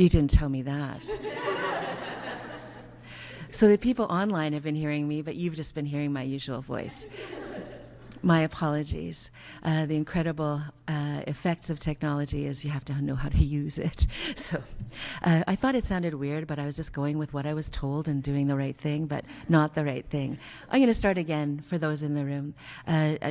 You didn't tell me that. So the people online have been hearing me, but you've just been hearing my usual voice. My apologies. The incredible effects of technology is you have to know how to use it. So I thought it sounded weird, but I was just going with what I was told and doing the right thing, but not the right thing. I'm going to start again for those in the room,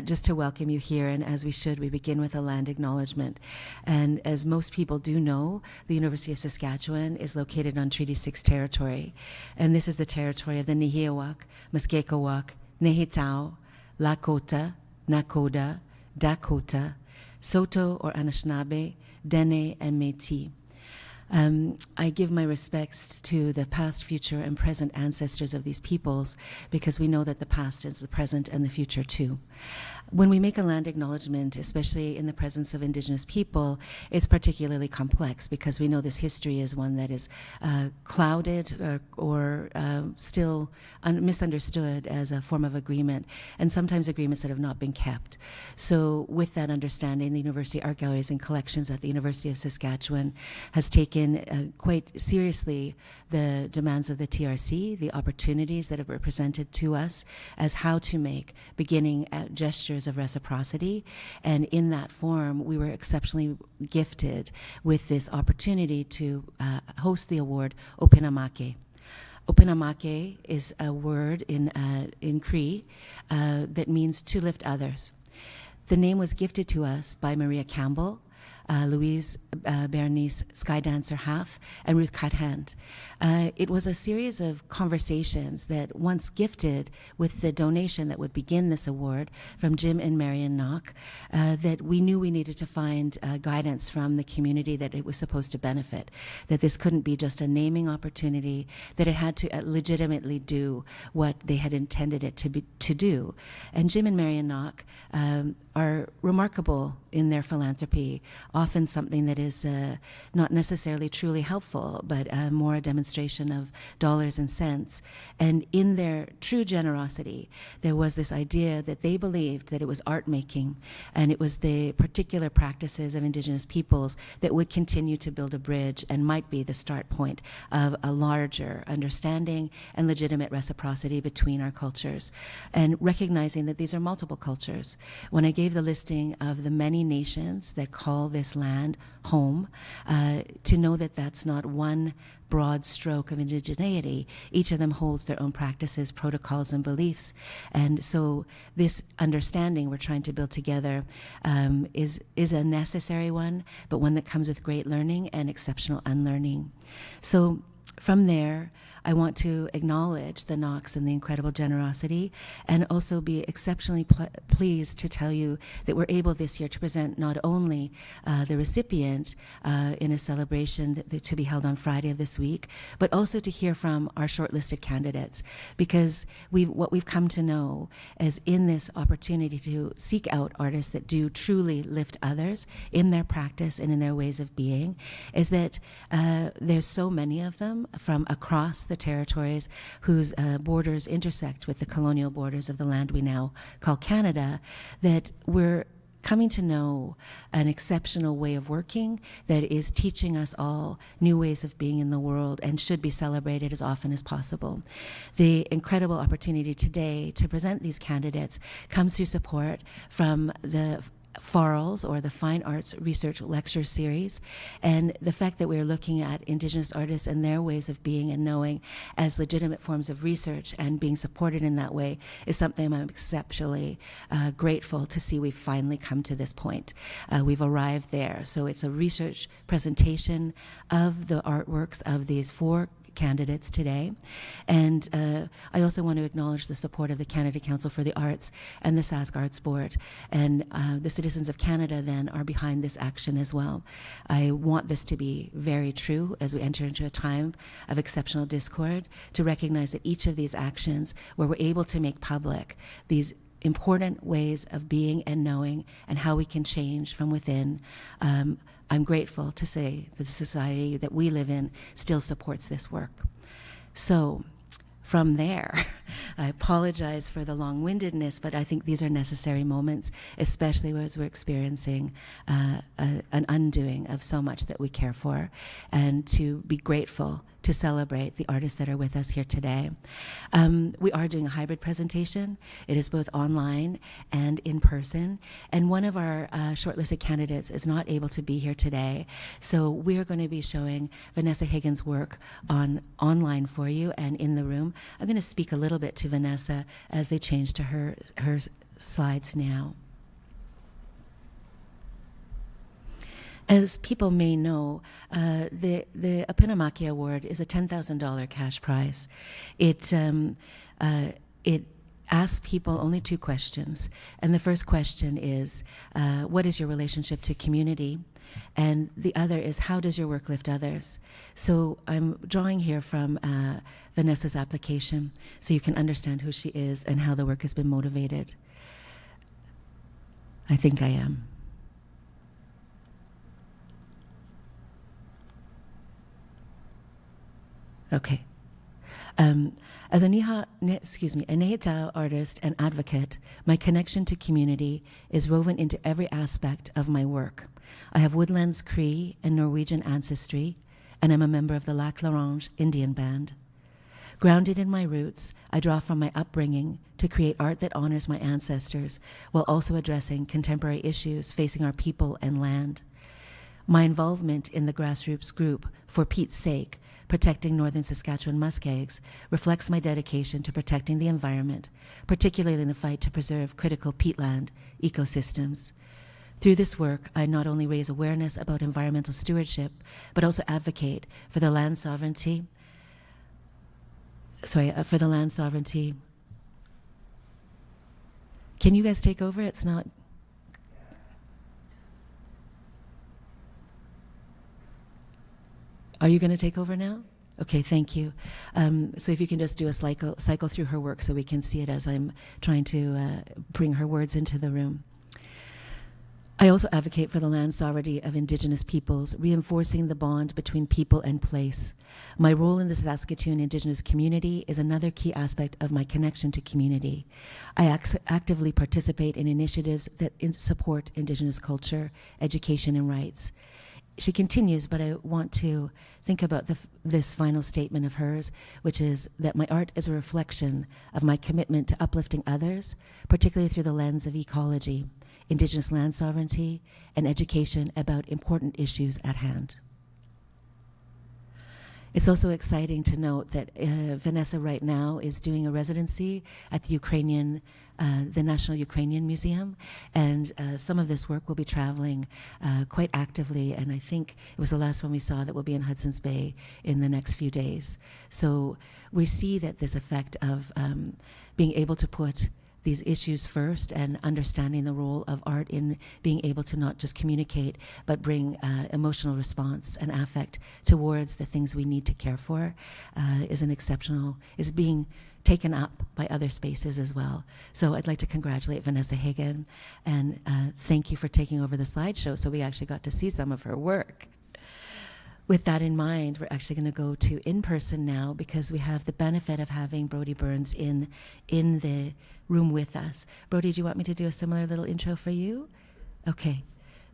just to welcome you here. And as we should, we begin with a land acknowledgement. And as most people do know, the University of Saskatchewan is located on Treaty 6 territory. And this is the territory of the Nihilwak, Muskekawak, Nehitao, Lakota, Nakoda, Dakota, Soto or Anishinaabe, Dene, and Métis. I give my respects to the past, future, and present ancestors of these peoples because we know that the past is the present and the future too. When we make a land acknowledgement, especially in the presence of Indigenous people, it's particularly complex because we know this history is one that is clouded or still misunderstood as a form of agreement, and sometimes agreements that have not been kept. So with that understanding, the University Art Galleries and Collections at the University of Saskatchewan has taken quite seriously the demands of the TRC, the opportunities that have presented to us as how to make beginning at gestures of reciprocity. And in that form, we were exceptionally gifted with this opportunity to host the award Opinamake. Opinamake is a word in Cree that means to lift others. The name was gifted to us by Maria Campbell, Louise Bernice Sky Dancer Half, and Ruth Cut Hand. It was a series of conversations that once gifted with the donation that would begin this award from Jim and Marion Knock, that we knew we needed to find guidance from the community that it was supposed to benefit, that this couldn't be just a naming opportunity, that it had to legitimately do what they had intended it to do. And Jim and Marion Knock are remarkable in their philanthropy, often something that is not necessarily truly helpful, but more a demonstration of dollars and cents. And in their true generosity, there was this idea that they believed that it was art making, and it was the particular practices of Indigenous peoples that would continue to build a bridge and might be the start point of a larger understanding and legitimate reciprocity between our cultures. And recognizing that these are multiple cultures. When I gave the listing of the many nations that call this land home, to know that that's not one broad stroke of indigeneity. Each of them holds their own practices, protocols, and beliefs. And so this understanding we're trying to build together is a necessary one, but one that comes with great learning and exceptional unlearning. So from there, I want to acknowledge the Knox and the incredible generosity, and also be exceptionally pleased to tell you that we're able this year to present not only the recipient in a celebration to be held on Friday of this week, but also to hear from our shortlisted candidates, because what we've come to know is in this opportunity to seek out artists that do truly lift others in their practice and in their ways of being, is that there's so many of them from across the territories whose borders intersect with the colonial borders of the land we now call Canada, that we're coming to know an exceptional way of working that is teaching us all new ways of being in the world and should be celebrated as often as possible. The incredible opportunity today to present these candidates comes through support from the FARLS, or the Fine Arts Research Lecture Series, and the fact that we're looking at Indigenous artists and their ways of being and knowing as legitimate forms of research and being supported in that way is something I'm exceptionally grateful to see we've finally come to this point. We've arrived there. So it's a research presentation of the artworks of these four candidates today. And I also want to acknowledge the support of the Canada Council for the Arts and the Sask Arts Board. And the citizens of Canada then are behind this action as well. I want this to be very true as we enter into a time of exceptional discord, to recognize that each of these actions, where we're able to make public these important ways of being and knowing and how we can change from within, I'm grateful to say that the society that we live in still supports this work. So from there, I apologize for the long-windedness, but I think these are necessary moments, especially as we're experiencing an undoing of so much that we care for, and to be grateful to celebrate the artists that are with us here today. We are doing a hybrid presentation. It is both online and in person, and one of our shortlisted candidates is not able to be here today, so we're going to be showing Vanessa Higgins' work online for you and in the room. I'm going to speak a little bit to Vanessa as they change to her slides now. As people may know, the Opunamaki Award is a $10,000 cash prize. It asks people only 2 questions. And the first question is, what is your relationship to community? And the other is, how does your work lift others? So I'm drawing here from Vanessa's application so you can understand who she is and how the work has been motivated. I think I am. Okay. As a Nehitao artist and advocate, my connection to community is woven into every aspect of my work. I have Woodlands Cree and Norwegian ancestry, and I'm a member of the Lac La Ronge Indian band. Grounded in my roots, I draw from my upbringing to create art that honors my ancestors while also addressing contemporary issues facing our people and land. My involvement in the grassroots group, For Pete's Sake, Protecting Northern Saskatchewan Muskegs, reflects my dedication to protecting the environment, particularly in the fight to preserve critical peatland ecosystems. Through this work, I not only raise awareness about environmental stewardship, but also advocate for the land sovereignty. For the land sovereignty. Can you guys take over? It's not. Are you going to take over now? Okay, thank you. So if you can just do a cycle through her work so we can see it as I'm trying to bring her words into the room. I also advocate for the land sovereignty of Indigenous peoples, reinforcing the bond between people and place. My role in the Saskatoon Indigenous community is another key aspect of my connection to community. I actively participate in initiatives that support Indigenous culture, education, and rights. She continues, but I want to think about this final statement of hers, which is that my art is a reflection of my commitment to uplifting others, particularly through the lens of ecology, Indigenous land sovereignty, and education about important issues at hand. It's also exciting to note that Vanessa right now is doing a residency at the National Ukrainian Museum, and some of this work will be traveling quite actively, and I think it was the last one we saw that will be in Hudson's Bay in the next few days. So we see that this effect of being able to put these issues first and understanding the role of art in being able to not just communicate, but bring emotional response and affect towards the things we need to care for is being taken up by other spaces as well. So I'd like to congratulate Vanessa Higgins and thank you for taking over the slideshow so we actually got to see some of her work. With that in mind, we're actually going to go to in-person now because we have the benefit of having Brody Burns in the room with us. Brody, do you want me to do a similar little intro for you? Okay.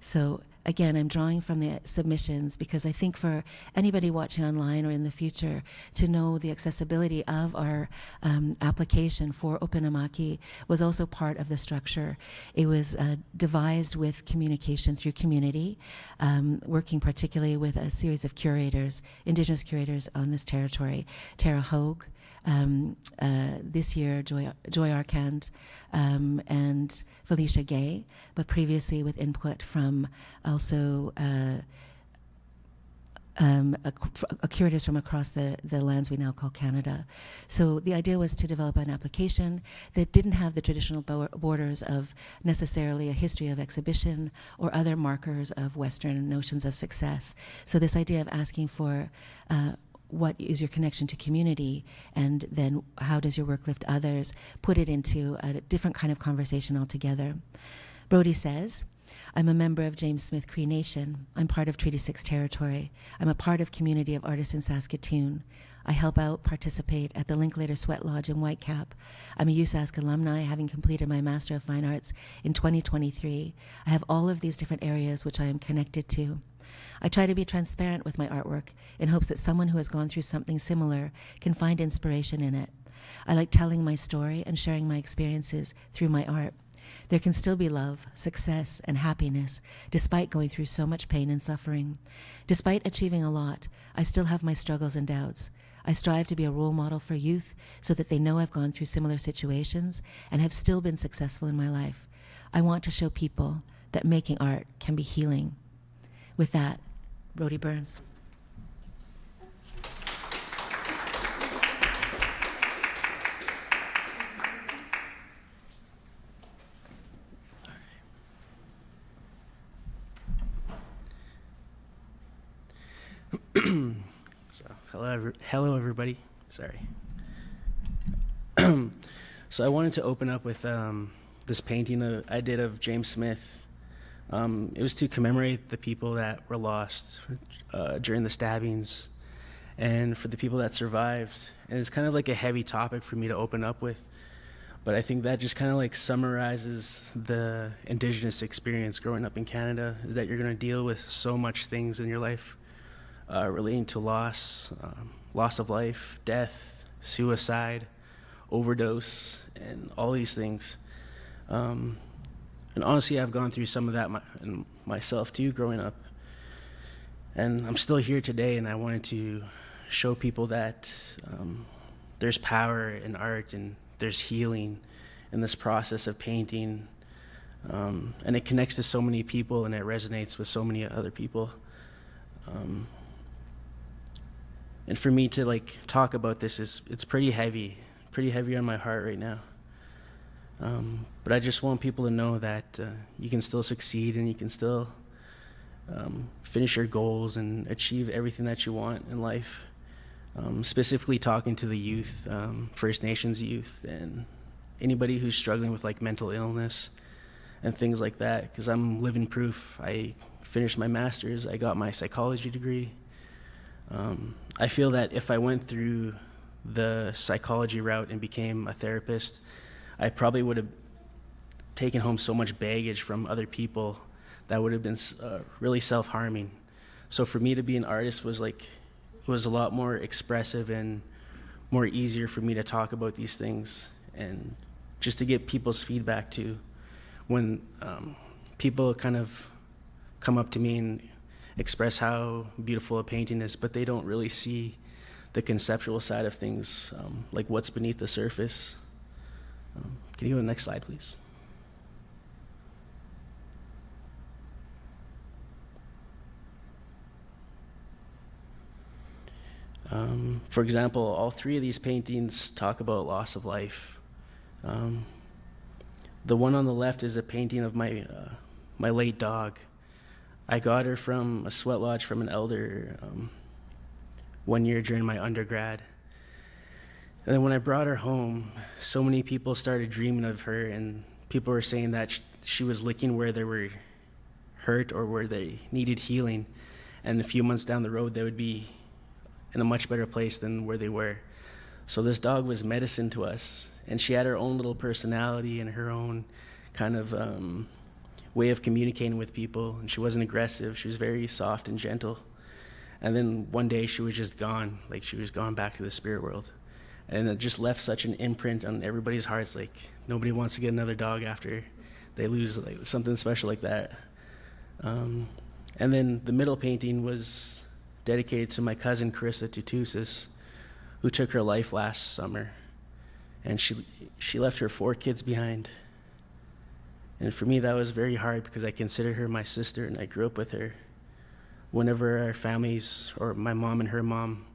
So again, I'm drawing from the submissions because I think for anybody watching online or in the future to know the accessibility of our application for Opunamaki was also part of the structure. It was devised with communication through community, working particularly with a series of curators, Indigenous curators on this territory, Tara Hogue, this year Joy Arcand, and Felicia Gay, but previously with input from also curators from across the lands we now call Canada. So the idea was to develop an application that didn't have the traditional borders of necessarily a history of exhibition or other markers of Western notions of success. So this idea of asking for what is your connection to community, and then how does your work lift others, put it into a different kind of conversation altogether. Brody says, I'm a member of James Smith Cree Nation. I'm part of Treaty 6 territory. I'm a part of community of artists in Saskatoon. I help out, participate at the Linklater Sweat Lodge in Whitecap. I'm a USask alumni, having completed my Master of Fine Arts in 2023. I have all of these different areas which I am connected to. I try to be transparent with my artwork in hopes that someone who has gone through something similar can find inspiration in it. I like telling my story and sharing my experiences through my art. There can still be love, success, and happiness, despite going through so much pain and suffering. Despite achieving a lot, I still have my struggles and doubts. I strive to be a role model for youth so that they know I've gone through similar situations and have still been successful in my life. I want to show people that making art can be healing. With that, Rhodey Burns. So, hello everybody. Sorry. So I wanted to open up with this painting I did of James Smith. It was to commemorate the people that were lost during the stabbings, and for the people that survived. And it's kind of like a heavy topic for me to open up with, but I think that just kind of like summarizes the Indigenous experience growing up in Canada, is that you're going to deal with so much things in your life relating to loss of life, death, suicide, overdose, and all these things. And honestly, I've gone through some of that myself too, growing up. And I'm still here today, and I wanted to show people that there's power in art, and there's healing in this process of painting. And it connects to so many people, and it resonates with so many other people. And for me to like talk about this it's pretty heavy on my heart right now. But I just want people to know that you can still succeed, and you can still finish your goals and achieve everything that you want in life. Specifically talking to the youth, First Nations youth, and anybody who's struggling with like mental illness and things like that, because I'm living proof. I finished my master's, I got my psychology degree. I feel that if I went through the psychology route and became a therapist, I probably would have taken home so much baggage from other people that would have been really self-harming. So for me to be an artist was a lot more expressive and more easier for me to talk about these things, and just to get people's feedback too. When people kind of come up to me and express how beautiful a painting is, but they don't really see the conceptual side of things, like what's beneath the surface. Can you go to the next slide, please? For example, all three of these paintings talk about loss of life. The one on the left is a painting of my late dog. I got her from a sweat lodge from an elder one year during my undergrad. And then when I brought her home, so many people started dreaming of her, and people were saying that she was licking where they were hurt or where they needed healing. And a few months down the road, they would be in a much better place than where they were. So this dog was medicine to us, and she had her own little personality and her own kind of way of communicating with people, and she wasn't aggressive. She was very soft and gentle. And then one day she was just gone, like she was gone back to the spirit world. And it just left such an imprint on everybody's hearts. Like nobody wants to get another dog after they lose like something special like that. And then the middle painting was dedicated to my cousin Carissa Tutusis, who took her life last summer. And she left her 4 kids behind. And for me, that was very hard because I consider her my sister, and I grew up with her. Whenever our families, or my mom and her mom,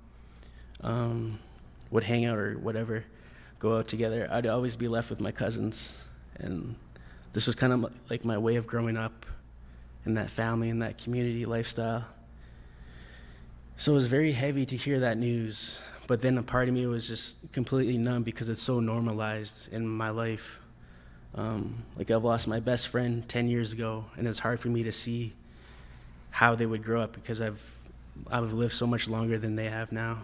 would hang out or whatever, go out together, I'd always be left with my cousins. And this was kind of like my way of growing up in that family, in that community lifestyle. So it was very heavy to hear that news, but then a part of me was just completely numb because it's so normalized in my life. Like I've lost my best friend 10 years ago, and it's hard for me to see how they would grow up because I've lived so much longer than they have now.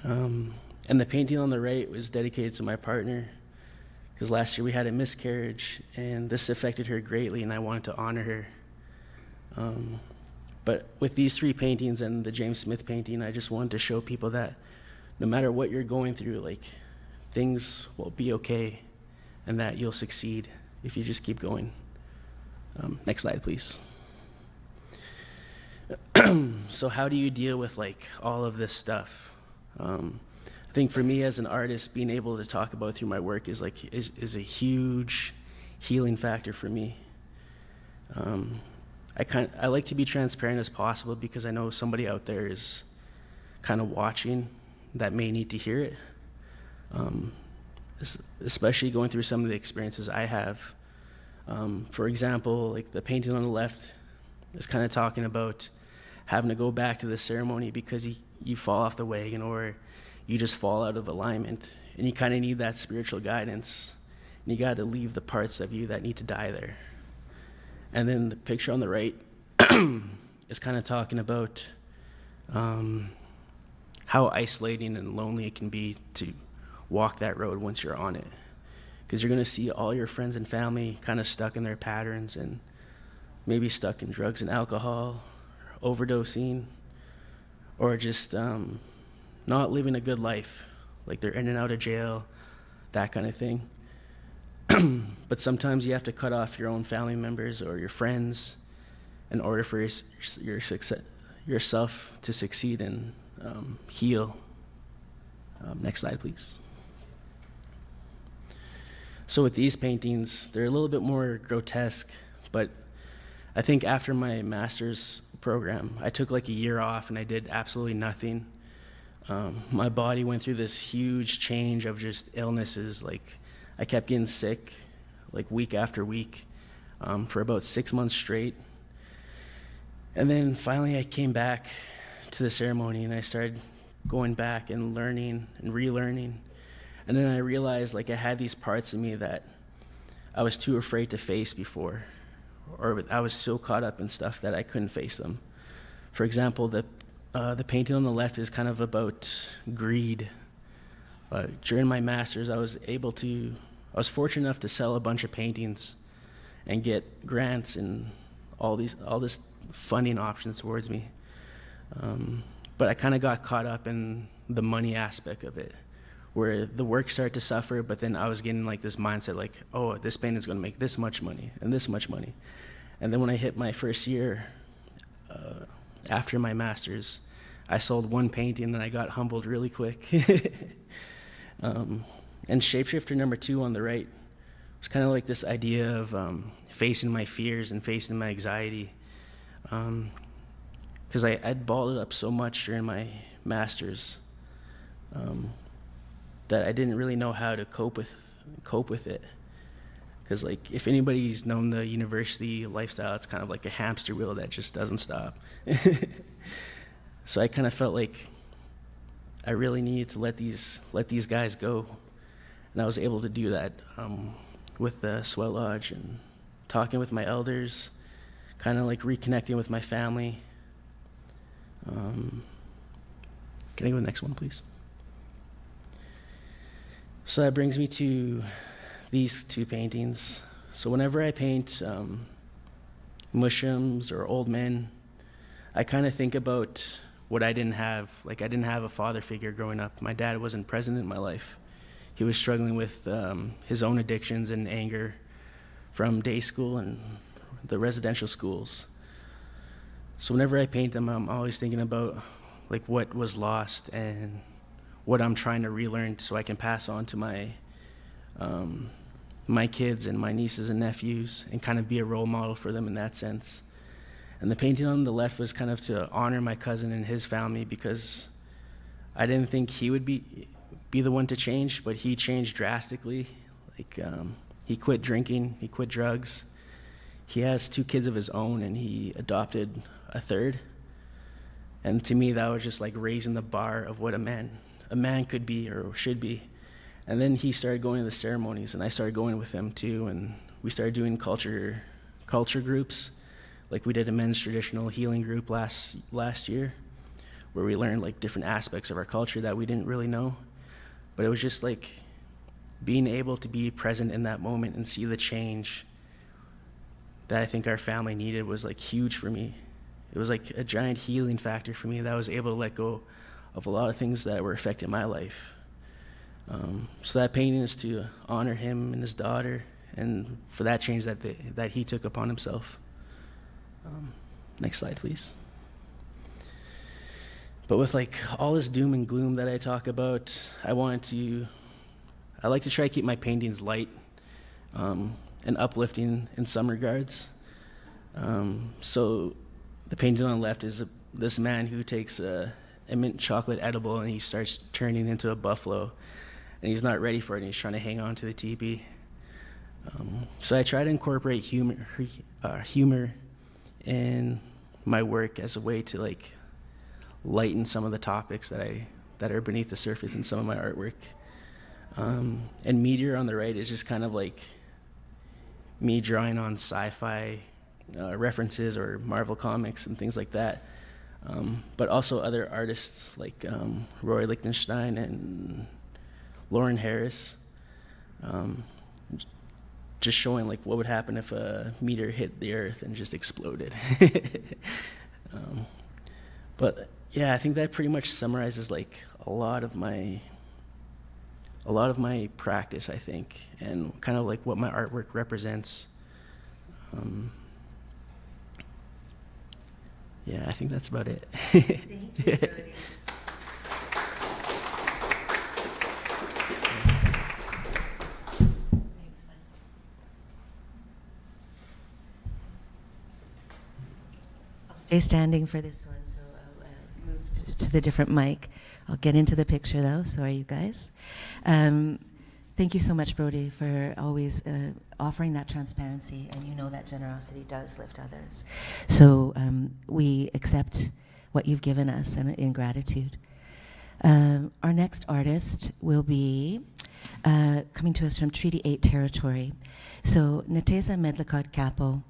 And the painting on the right was dedicated to my partner, because last year we had a miscarriage, and this affected her greatly, and I wanted to honor her. But with these 3 paintings and the James Smith painting, I just wanted to show people that no matter what you're going through, like, things will be okay, and that you'll succeed if you just keep going. Next slide, please. So how do you deal with, like, all of this stuff? I think for me as an artist, being able to talk about through my work is a huge healing factor for me. I like to be transparent as possible, because I know somebody out there is kind of watching that may need to hear it. Especially going through some of the experiences I have. For example, like the painting on the left is kind of talking about having to go back to the ceremony because you fall off the wagon, or you just fall out of alignment, and you kind of need that spiritual guidance, and you got to leave the parts of you that need to die there. And then the picture on the right is kind of talking about how isolating and lonely it can be to walk that road once you're on it, because you're going to see all your friends and family kind of stuck in their patterns, and maybe stuck in drugs and alcohol, overdosing, or just not living a good life, like they're in and out of jail, that kind of thing. But sometimes you have to cut off your own family members or your friends in order for yourself to succeed and heal. Next slide, please. So with these paintings, they're a little bit more grotesque, but I think after my master's program, I took like a year off and I did absolutely nothing. My body went through this huge change of just illnesses. Like, I kept getting sick like week after week for about 6 months straight. And then finally I came back to the ceremony and I started going back and learning and relearning. And then I realized, like, I had these parts of me that I was too afraid to face before, or I was so caught up in stuff that I couldn't face them. For example, the painting on the left is kind of about greed. During my master's, I was fortunate enough to sell a bunch of paintings and get grants and all this funding options towards me. But I kind of got caught up in the money aspect of it, where the work started to suffer, but then I was getting like this mindset, like, oh, this painting's gonna make this much money and this much money. And then when I hit my first year, after my master's, I sold one painting and I got humbled really quick. And Shapeshifter number 2 on the right was kind of like this idea of facing my fears and facing my anxiety. Because I'd balled it up so much during my master's that I didn't really know how to cope with it. Because, like, if anybody's known the university lifestyle, it's kind of like a hamster wheel that just doesn't stop. So I kind of felt like I really needed to let these guys go, and I was able to do that with the Sweat Lodge and talking with my elders, kind of like reconnecting with my family. Can I go to the next one, please? So that brings me to these 2 paintings. So whenever I paint mushrooms or old men, I kind of think about what I didn't have. Like, I didn't have a father figure growing up. My dad wasn't present in my life. He was struggling with his own addictions and anger from day school and the residential schools. So whenever I paint them, I'm always thinking about, like, what was lost and what I'm trying to relearn so I can pass on to my kids and my nieces and nephews and kind of be a role model for them in that sense. And the painting on the left was kind of to honor my cousin and his family, because I didn't think he would be the one to change, but he changed drastically. Like, he quit drinking, he quit drugs. He has 2 kids of his own, and he adopted a 3rd. And to me, that was just like raising the bar of what a man could be or should be. And then he started going to the ceremonies, and I started going with him too, and we started doing culture groups. Like, we did a men's traditional healing group last year, where we learned like different aspects of our culture that we didn't really know. But it was just like being able to be present in that moment and see the change that I think our family needed was like huge for me. It was like a giant healing factor for me that I was able to let go of a lot of things that were affecting my life. So that painting is to honor him and his daughter, and for that change that he took upon himself. Next slide, please. But with like all this doom and gloom that I talk about, I like to try to keep my paintings light and uplifting in some regards. So the painting on the left is this man who takes a mint chocolate edible and he starts turning into a buffalo, and he's not ready for it, and he's trying to hang on to the teepee. So I try to incorporate humor in my work as a way to like lighten some of the topics that are beneath the surface in some of my artwork. And Meteor on the right is just kind of like me drawing on sci-fi references or Marvel comics and things like that. But also other artists like Roy Lichtenstein and Lauren Harris, just showing like what would happen if a meteor hit the earth and just exploded. But yeah, I think that pretty much summarizes like a lot of my practice, I think, and kind of like what my artwork represents. Yeah, I think that's about it. Thank you, Brody. Thanks, man. I'll stay standing for this one, so I'll move to the different mic. I'll get into the picture, though. Sorry, you guys. Thank you so much, Brody, for always offering that transparency, and you know that generosity does lift others. So we accept what you've given us and in gratitude. Our next artist will be coming to us from Treaty 8 territory. So Natesa Medlicott Capo,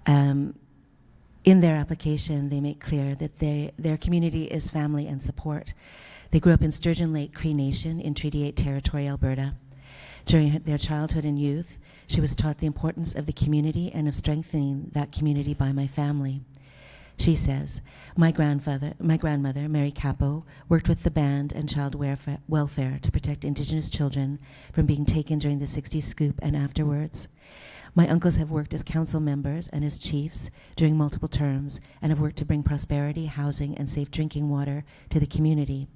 in their application, they make clear that their community is family and support. They grew up in Sturgeon Lake Cree Nation in Treaty 8 territory, Alberta. During their childhood and youth, she was taught the importance of the community and of strengthening that community by my family. She says, my grandmother, Mary Capo, worked with the band and child welfare to protect Indigenous children from being taken during the 60s scoop and afterwards. My uncles have worked as council members and as chiefs during multiple terms and have worked to bring prosperity, housing, and safe drinking water to the community.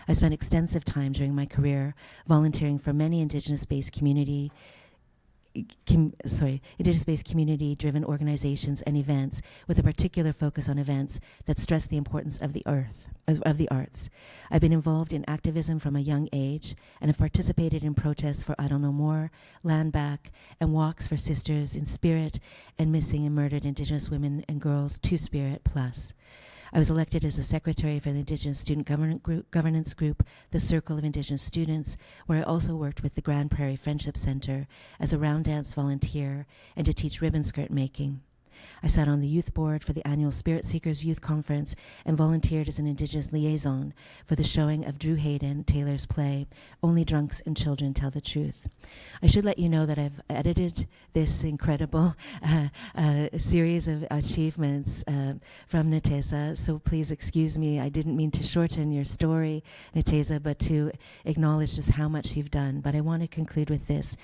I spent extensive time during my career volunteering for many Indigenous-based community-driven organizations and events, with a particular focus on events that stress the importance of the arts. I've been involved in activism from a young age and have participated in protests for I Don't Know More, Land Back, and walks for Sisters in Spirit and missing and murdered Indigenous women and girls, Two Spirit Plus. I was elected as the secretary for the Indigenous Student Governance Group, the Circle of Indigenous Students, where I also worked with the Grand Prairie Friendship Center as a round dance volunteer and to teach ribbon skirt making. I sat on the youth board for the annual Spirit Seekers Youth Conference and volunteered as an Indigenous liaison for the showing of Drew Hayden Taylor's play, Only Drunks and Children Tell the Truth. I should let you know that I've edited this incredible series of achievements from Natesa, so please excuse me. I didn't mean to shorten your story, Natesa, but to acknowledge just how much you've done. But I want to conclude with this,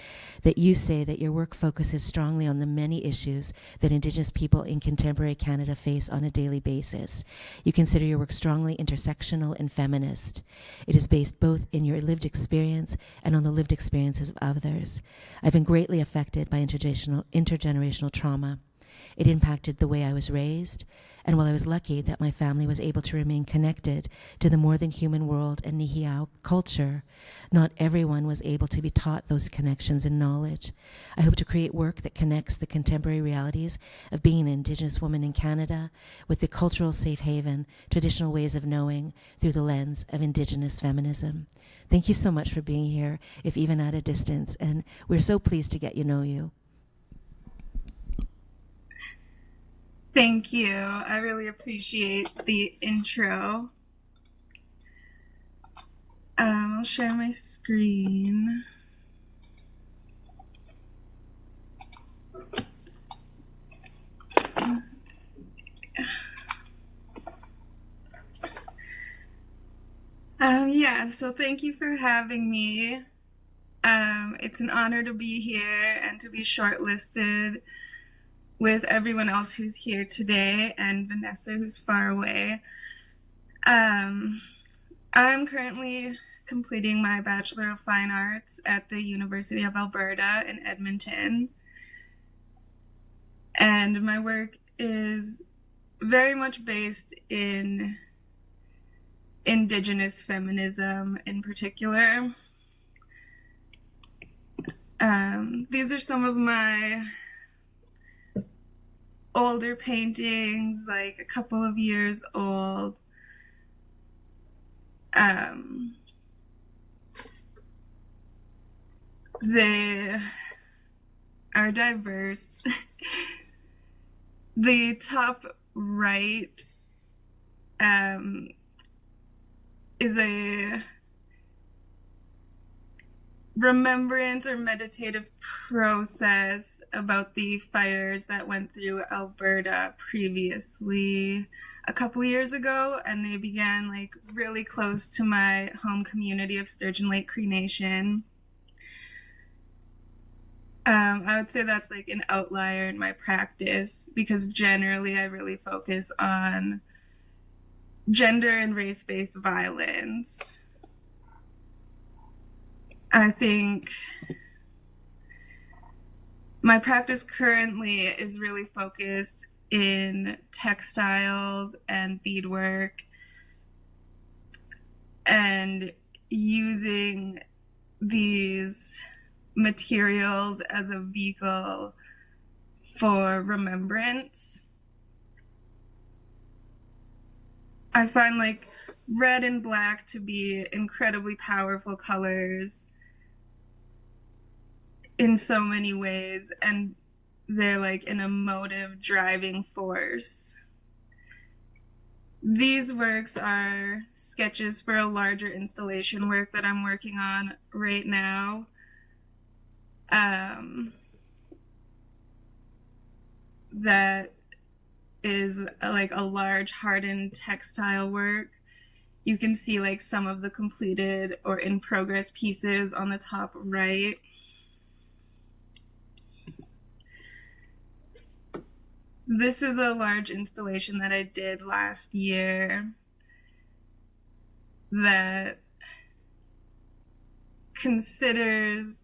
that you say that your work focuses strongly on the many issues that Indigenous people in contemporary Canada face on a daily basis. You consider your work strongly intersectional and feminist. It is based both in your lived experience and on the lived experiences of others. I've been greatly affected by intergenerational trauma. It impacted the way I was raised, and while I was lucky that my family was able to remain connected to the more than human world and Nihiau culture, not everyone was able to be taught those connections and knowledge. I hope to create work that connects the contemporary realities of being an Indigenous woman in Canada with the cultural safe haven, traditional ways of knowing through the lens of Indigenous feminism. Thank you so much for being here, if even at a distance, and we're so pleased to get to know you. Thank you. I really appreciate the intro. I'll share my screen. Yeah, so thank you for having me. It's an honor to be here and to be shortlisted with everyone else who's here today and Vanessa, who's far away. I'm currently completing my Bachelor of Fine Arts at the University of Alberta in Edmonton. And my work is very much based in Indigenous feminism in particular. These are some of my older paintings, like a couple of years old. They are diverse. The top right is a remembrance or meditative process about the fires that went through Alberta previously a couple years ago, and they began like really close to my home community of Sturgeon Lake Cree Nation. I would say that's like an outlier in my practice because generally I really focus on gender and race-based violence. I think my practice currently is really focused in textiles and beadwork and using these materials as a vehicle for remembrance. I find like red and black to be incredibly powerful colors in so many ways, and they're like an emotive driving force. These works are sketches for a larger installation work that I'm working on right now. That is like a large hardened textile work. You can see like some of the completed or in progress pieces on the top right. This is a large installation that I did last year that considers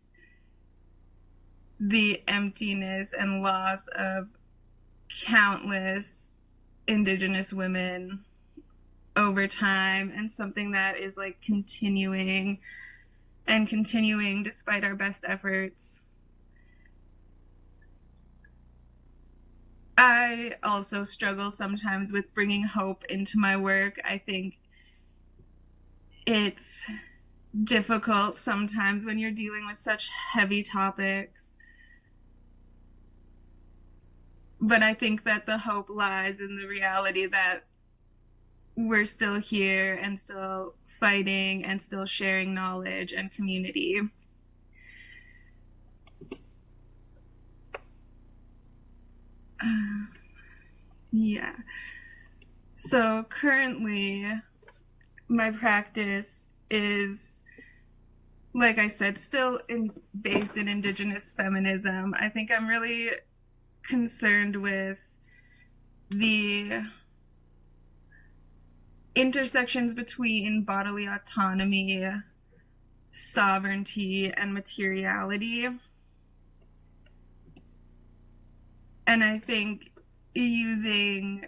the emptiness and loss of countless Indigenous women over time, and something that is like continuing despite our best efforts. I also struggle sometimes with bringing hope into my work. I think it's difficult sometimes when you're dealing with such heavy topics. But I think that the hope lies in the reality that we're still here and still fighting and still sharing knowledge and community. Yeah. So currently, my practice is, like I said, still based in Indigenous feminism. I think I'm really concerned with the intersections between bodily autonomy, sovereignty, and materiality. And I think using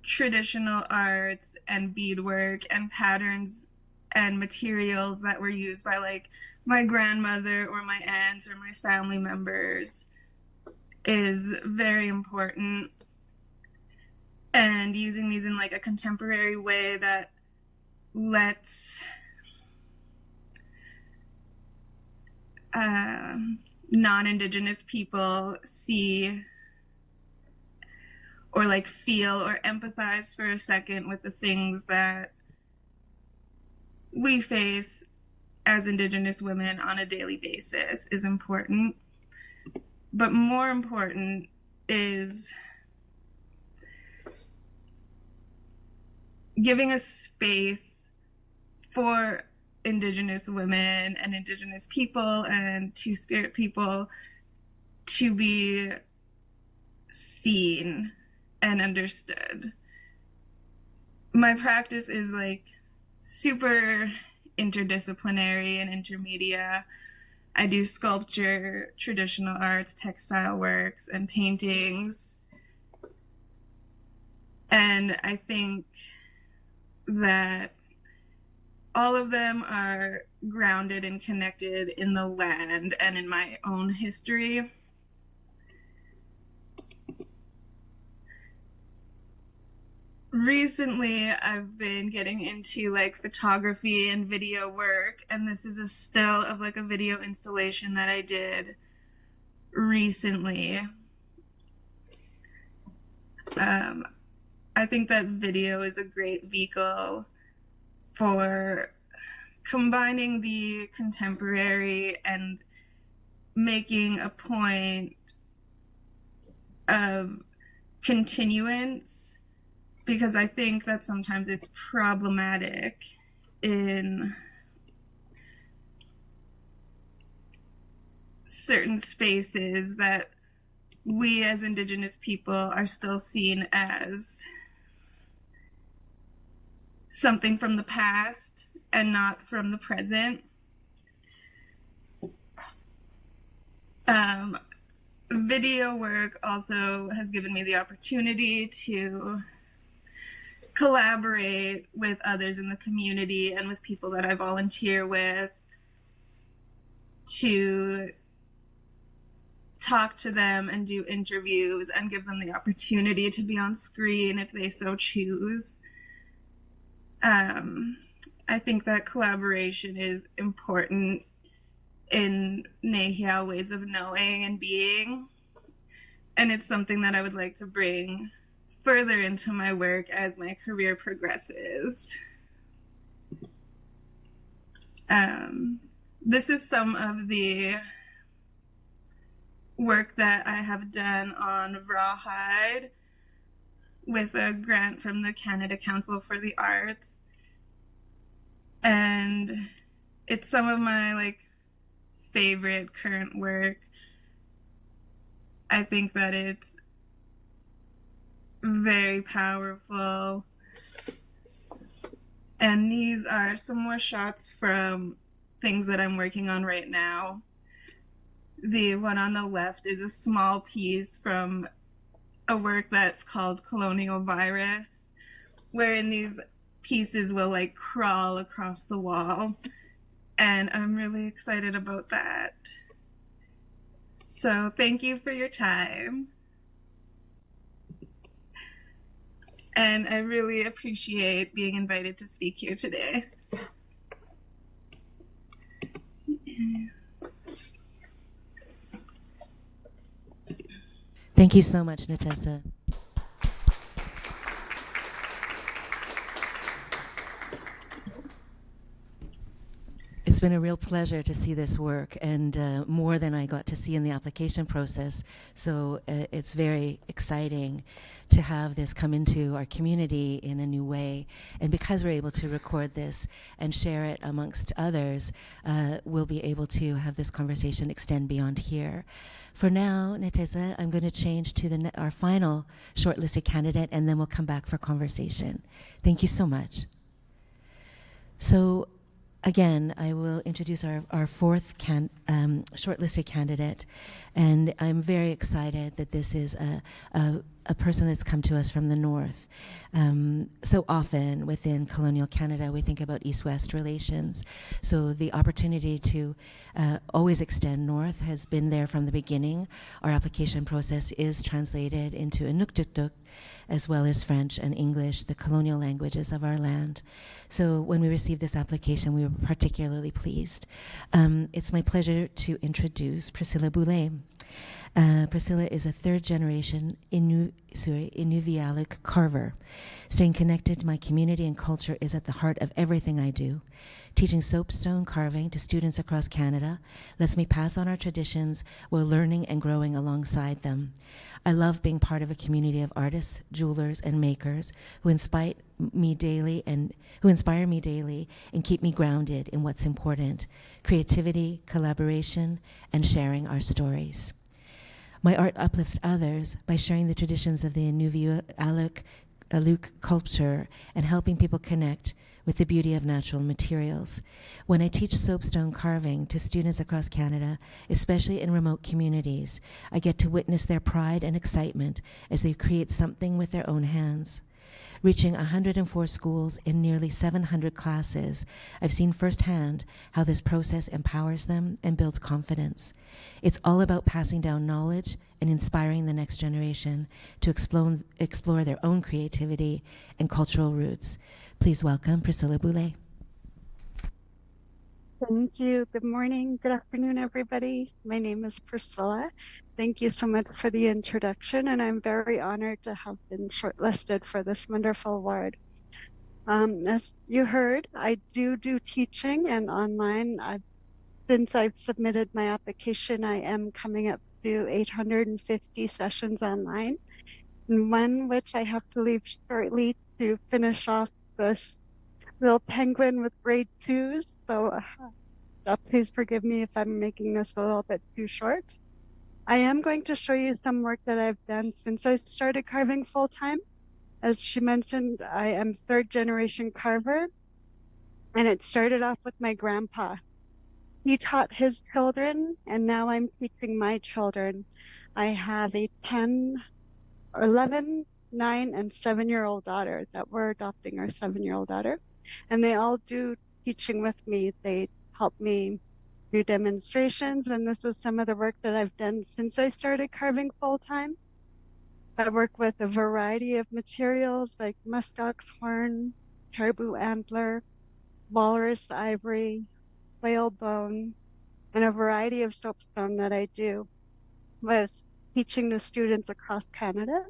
traditional arts and beadwork and patterns and materials that were used by like my grandmother or my aunts or my family members is very important, and using these in like a contemporary way that lets non-Indigenous people see or like feel or empathize for a second with the things that we face as Indigenous women on a daily basis is important. But more important is giving a space for Indigenous women and Indigenous people and Two-Spirit people to be seen and understood. My practice is like super interdisciplinary and intermedia. I do sculpture, traditional arts, textile works, and paintings. And I think that all of them are grounded and connected in the land and in my own history. Recently, I've been getting into like photography and video work, and this is a still of like a video installation that I did recently. I think that video is a great vehicle for combining the contemporary and making a point of continuance, because I think that sometimes it's problematic in certain spaces that we as Indigenous people are still seen as something from the past and not from the present. Video work also has given me the opportunity to collaborate with others in the community and with people that I volunteer with, to talk to them and do interviews and give them the opportunity to be on screen if they so choose. I think that collaboration is important in Nehia ways of knowing and being, and it's something that I would like to bring further into my work as my career progresses. This is some of the work that I have done on rawhide with a grant from the Canada Council for the Arts. And it's some of my like favorite current work. I think that it's very powerful. And these are some more shots from things that I'm working on right now. The one on the left is a small piece from a work that's called Colonial Virus, wherein these pieces will like crawl across the wall. And I'm really excited about that. So thank you for your time. And I really appreciate being invited to speak here today. Thank you so much, Natessa. It's been a real pleasure to see this work, and more than I got to see in the application process. So it's very exciting to have this come into our community in a new way. And because we're able to record this and share it amongst others, we'll be able to have this conversation extend beyond here. For now, Natessa, I'm going to change to our final shortlisted candidate, and then we'll come back for conversation. Thank you so much. So, again, I will introduce our fourth shortlisted candidate, and I'm very excited that this is a person that's come to us from the north. So often within colonial Canada, we think about East-West relations. So the opportunity to always extend north has been there from the beginning. Our application process is translated into Inuktitut, as well as French and English, the colonial languages of our land. So when we received this application, we were particularly pleased. It's my pleasure to introduce Priscilla Boulay. Priscilla is a third-generation Inuvialuit carver. Staying connected to my community and culture is at the heart of everything I do. Teaching soapstone carving to students across Canada lets me pass on our traditions while learning and growing alongside them. I love being part of a community of artists, jewelers, and makers who inspire me daily and keep me grounded in what's important: creativity, collaboration, and sharing our stories. My art uplifts others by sharing the traditions of the Inuvialuit culture and helping people connect with the beauty of natural materials. When I teach soapstone carving to students across Canada, especially in remote communities, I get to witness their pride and excitement as they create something with their own hands. Reaching 104 schools in nearly 700 classes, I've seen firsthand how this process empowers them and builds confidence. It's all about passing down knowledge and inspiring the next generation to explore their own creativity and cultural roots. Please welcome Priscilla Boulay. Thank you. Good morning. Good afternoon, everybody. My name is Priscilla. Thank you so much for the introduction, and I'm very honored to have been shortlisted for this wonderful award. As you heard, I do teaching and online. Since I've submitted my application, I am coming up to 850 sessions online, and one which I have to leave shortly to finish off this little penguin with grade 2s. So please forgive me if I'm making this a little bit too short. I am going to show you some work that I've done since I started carving full time. As she mentioned, I am third generation carver, and it started off with my grandpa. He taught his children, and now I'm teaching my children. I have a 10, 11, 9, and 7-year-old daughter that we're adopting our 7-year-old daughter. And they all do teaching with me. They help me do demonstrations, and this is some of the work that I've done since I started carving full time. I work with a variety of materials like muskox horn, caribou antler, walrus ivory, whale bone, and a variety of soapstone that I do with teaching the students across Canada.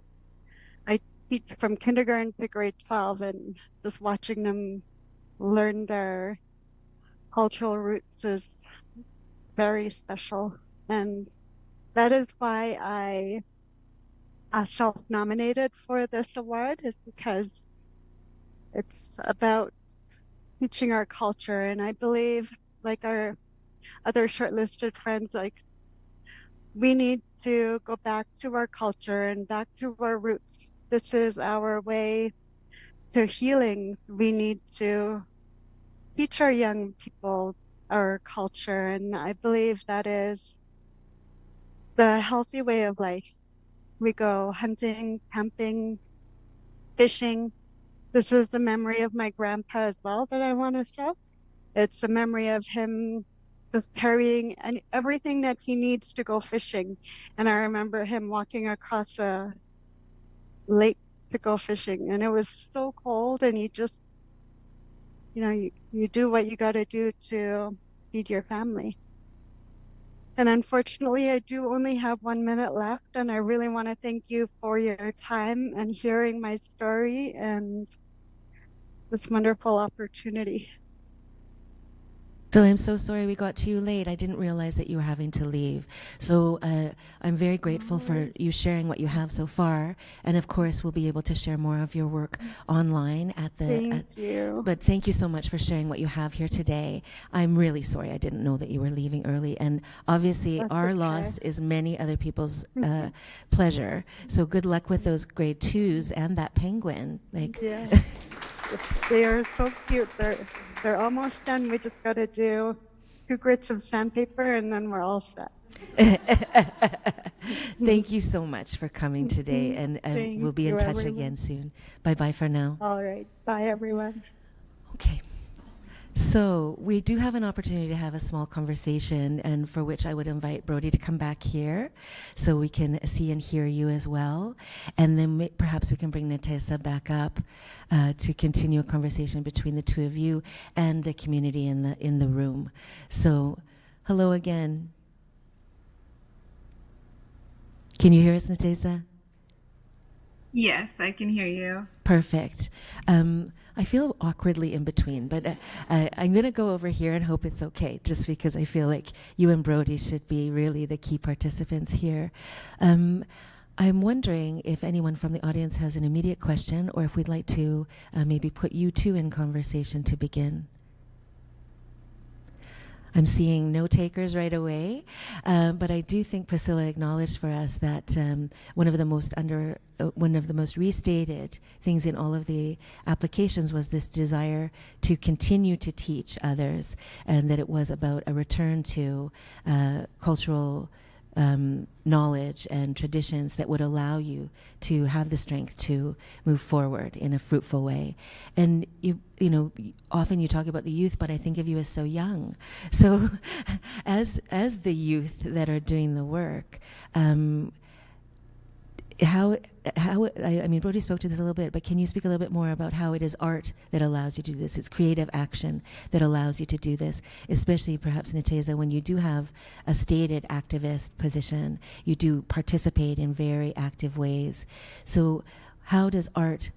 I teach from kindergarten to grade 12, and just watching them learn their cultural roots is very special. And that is why I self-nominated for this award, is because it's about teaching our culture. And I believe, like our other shortlisted friends, like we need to go back to our culture and back to our roots. This is our way to healing. We need to teach our young people our culture, and I believe that is the healthy way of life. We go hunting, camping, fishing. This is the memory of my grandpa as well that I want to show. It's a memory of him just carrying everything that he needs to go fishing. And I remember him walking across a lake to go fishing, and it was so cold, and you just, you do what you got to do to feed your family. And unfortunately, I do only have 1 minute left, and I really want to thank you for your time and hearing my story and this wonderful opportunity. So I'm so sorry we got to you late. I didn't realize that you were having to leave. So I'm very grateful for you sharing what you have so far. And of course, we'll be able to share more of your work online at the... Thank you. But thank you so much for sharing what you have here today. I'm really sorry I didn't know that you were leaving early. And obviously, That's our okay. loss is many other people's pleasure. So good luck with those grade 2s and that penguin. Yeah. They are so cute. They're almost done. We just got to do 2 grits of sandpaper, and then we're all set. Thank you so much for coming today, and we'll be in touch again soon. Bye-bye for now. All right. Bye, everyone. Okay. So we do have an opportunity to have a small conversation, and for which I would invite Brody to come back here so we can see and hear you as well. And then perhaps we can bring Natessa back up to continue a conversation between the two of you and the community in the room. So hello again. Can you hear us, Natesa? Yes, I can hear you. Perfect. I feel awkwardly in between, but I'm going to go over here and hope it's okay, just because I feel like you and Brody should be really the key participants here. I'm wondering if anyone from the audience has an immediate question, or if we'd like to maybe put you two in conversation to begin. I'm seeing no takers right away, but I do think Priscilla acknowledged for us that one of the most restated things in all of the applications was this desire to continue to teach others, and that it was about a return to cultural knowledge and traditions that would allow you to have the strength to move forward in a fruitful way. And you know, often you talk about the youth, but I think of you as so young. So as the youth that are doing the work, I mean, Brody spoke to this a little bit, but can you speak a little bit more about how it is art that allows you to do this? It's creative action that allows you to do this, especially perhaps, Natesa, when you do have a stated activist position, you do participate in very active ways. So how does art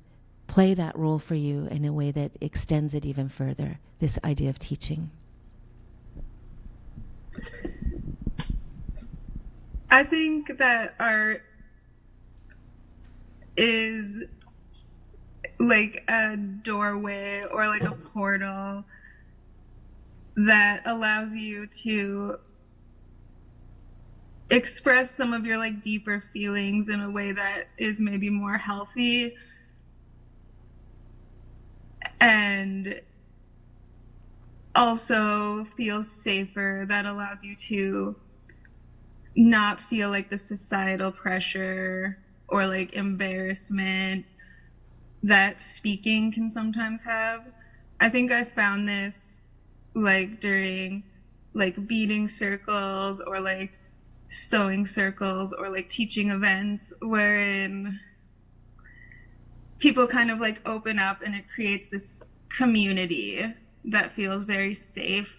play that role for you in a way that extends it even further, this idea of teaching? I think that art is like a doorway or like a portal that allows you to express some of your like deeper feelings in a way that is maybe more healthy and also feels safer, that allows you to not feel like the societal pressure or like embarrassment that speaking can sometimes have. I think I found this like during like beading circles or like sewing circles or like teaching events, wherein people kind of like open up and it creates this community that feels very safe,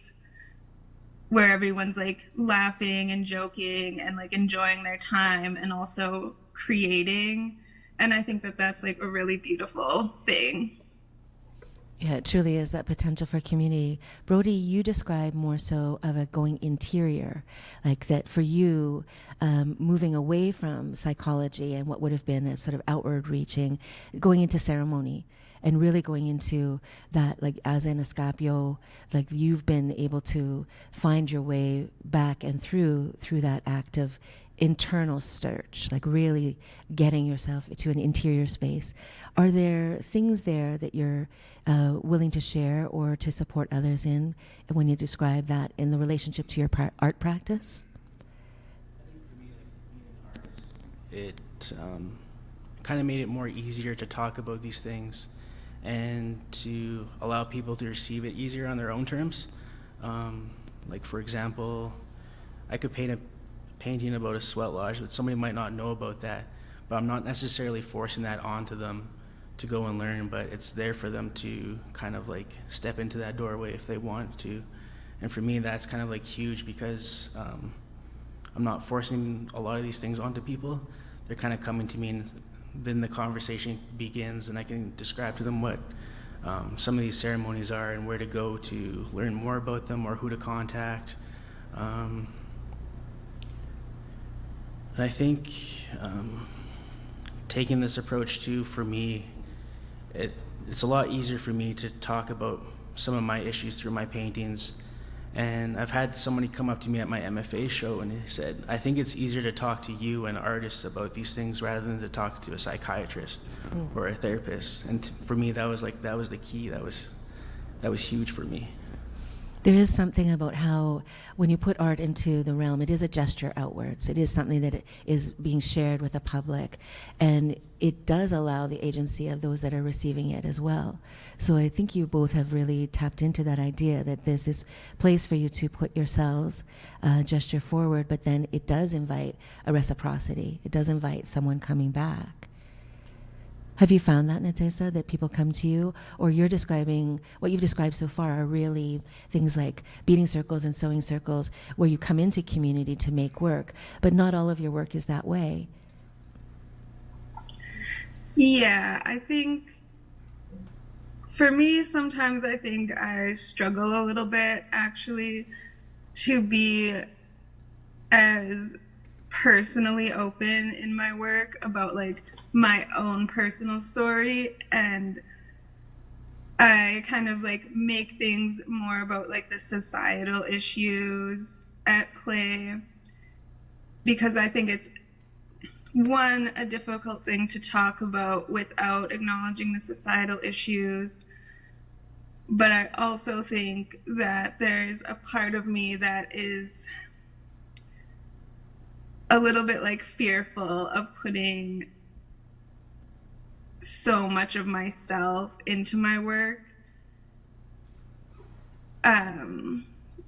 where everyone's like laughing and joking and like enjoying their time and also creating. And I think that that's like a really beautiful thing. Yeah, it truly is that potential for community. Brody, you describe more so of a going interior, like that for you, moving away from psychology and what would have been a sort of outward reaching, going into ceremony and really going into that, like as an escapio, like you've been able to find your way back and through that act of internal search, like really getting yourself to an interior space. Are there things there that you're willing to share or to support others in when you describe that in the relationship to your art practice? It kind of made it more easier to talk about these things and to allow people to receive it easier on their own terms. Like for example, I could paint a painting about a sweat lodge, but somebody might not know about that, but I'm not necessarily forcing that onto them to go and learn, but it's there for them to kind of like step into that doorway if they want to. And for me, that's kind of like huge because I'm not forcing a lot of these things onto people. They're kind of coming to me, and then the conversation begins, and I can describe to them what some of these ceremonies are and where to go to learn more about them or who to contact. And I think taking this approach too, for me, it's a lot easier for me to talk about some of my issues through my paintings. And I've had somebody come up to me at my MFA show and he said, I think it's easier to talk to you and artists about these things rather than to talk to a psychiatrist or a therapist. And for me, that was the key. That was huge for me. There is something about how when you put art into the realm, it is a gesture outwards. It is something that is being shared with the public, and it does allow the agency of those that are receiving it as well. So I think you both have really tapped into that idea that there's this place for you to put yourselves, gesture forward, but then it does invite a reciprocity. It does invite someone coming back. Have you found that, Natesa, that people come to you, or you're describing, what you've described so far are really things like beading circles and sewing circles where you come into community to make work, but not all of your work is that way. Yeah, I think for me, sometimes I think I struggle a little bit actually to be as personally open in my work about like my own personal story, and I kind of like make things more about like the societal issues at play, because I think it's one, a difficult thing to talk about without acknowledging the societal issues. But I also think that there's a part of me that is a little bit like fearful of putting so much of myself into my work.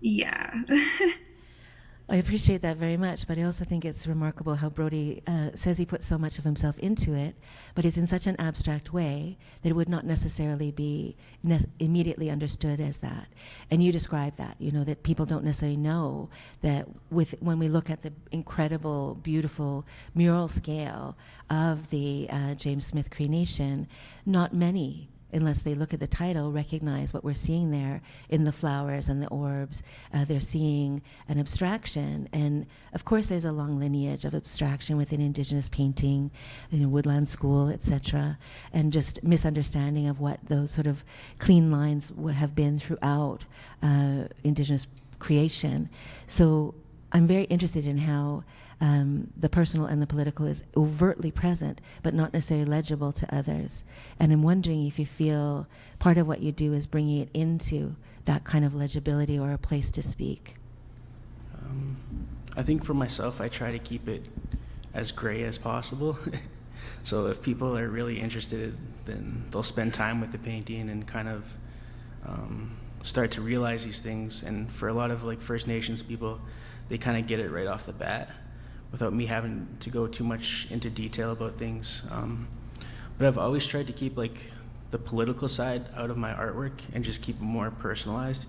Yeah. I appreciate that very much, but I also think it's remarkable how Brody says he put so much of himself into it, but it's in such an abstract way that it would not necessarily be immediately understood as that. And you describe that, you know, that people don't necessarily know that when we look at the incredible, beautiful mural scale of the James Smith Cree Nation, not many, unless they look at the title, recognize what we're seeing there in the flowers and the orbs. They're seeing an abstraction. And of course there's a long lineage of abstraction within Indigenous painting, you know, Woodland School, etc., and just misunderstanding of what those sort of clean lines have been throughout Indigenous creation. So I'm very interested in how the personal and the political is overtly present, but not necessarily legible to others. And I'm wondering if you feel part of what you do is bringing it into that kind of legibility or a place to speak. I think for myself, I try to keep it as gray as possible. So if people are really interested, then they'll spend time with the painting and kind of start to realize these things. And for a lot of like First Nations people, they kind of get it right off the bat, without me having to go too much into detail about things. But I've always tried to keep like the political side out of my artwork and just keep it more personalized,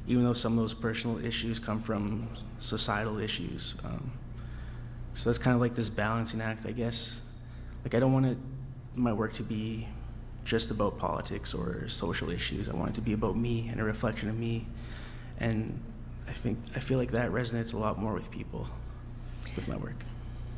even though some of those personal issues come from societal issues. So that's kind of like this balancing act, I guess. Like I don't want my work to be just about politics or social issues. I want it to be about me and a reflection of me. And I feel like that resonates a lot more with people with my work.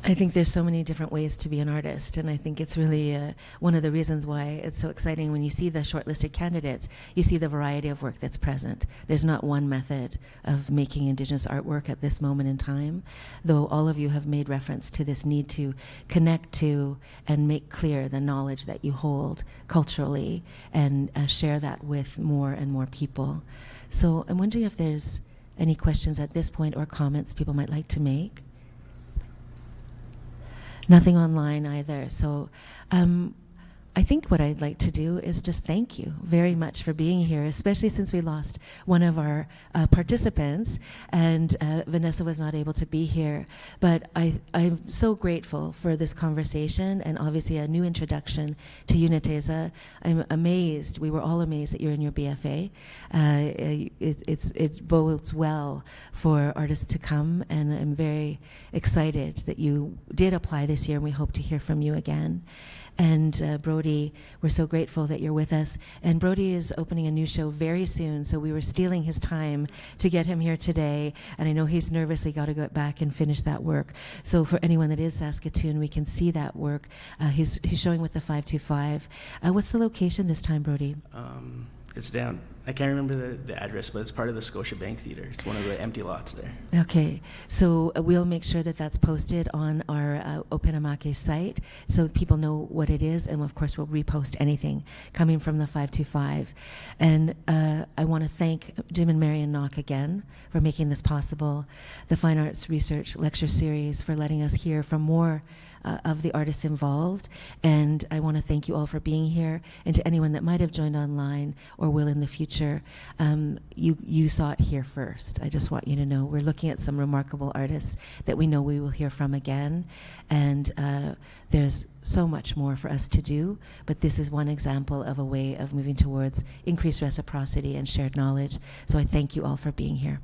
I think there's so many different ways to be an artist, and I think it's really one of the reasons why it's so exciting when you see the shortlisted candidates. You see the variety of work that's present. There's not one method of making Indigenous artwork at this moment in time, though all of you have made reference to this need to connect to and make clear the knowledge that you hold culturally and share that with more and more people. So I'm wondering if there's any questions at this point or comments people might like to make. Nothing online either. So I think what I'd like to do is just thank you very much for being here, especially since we lost one of our participants and Vanessa was not able to be here. But I'm so grateful for this conversation and obviously a new introduction to you, Natesa. I'm amazed, we were all amazed that you're in your BFA. It bodes well for artists to come, and I'm very excited that you did apply this year, and we hope to hear from you again. And Brody, we're so grateful that you're with us. And Brody is opening a new show very soon, so we were stealing his time to get him here today. And I know he's nervously got to go back and finish that work. So for anyone that is Saskatoon, we can see that work. He's showing with the 525. What's the location this time, Brody? It's down, I can't remember the address, but it's part of the Scotiabank Theatre. It's one of the empty lots there. Okay, so we'll make sure that that's posted on our Openamake site so people know what it is, and of course we'll repost anything coming from the 525. And I want to thank Jim and Marion Knock again for making this possible, the Fine Arts Research Lecture Series for letting us hear from more of the artists involved. And I want to thank you all for being here. And to anyone that might have joined online or will in the future, you saw it here first. I just want you to know we're looking at some remarkable artists that we know we will hear from again. And there's so much more for us to do, but this is one example of a way of moving towards increased reciprocity and shared knowledge. So I thank you all for being here.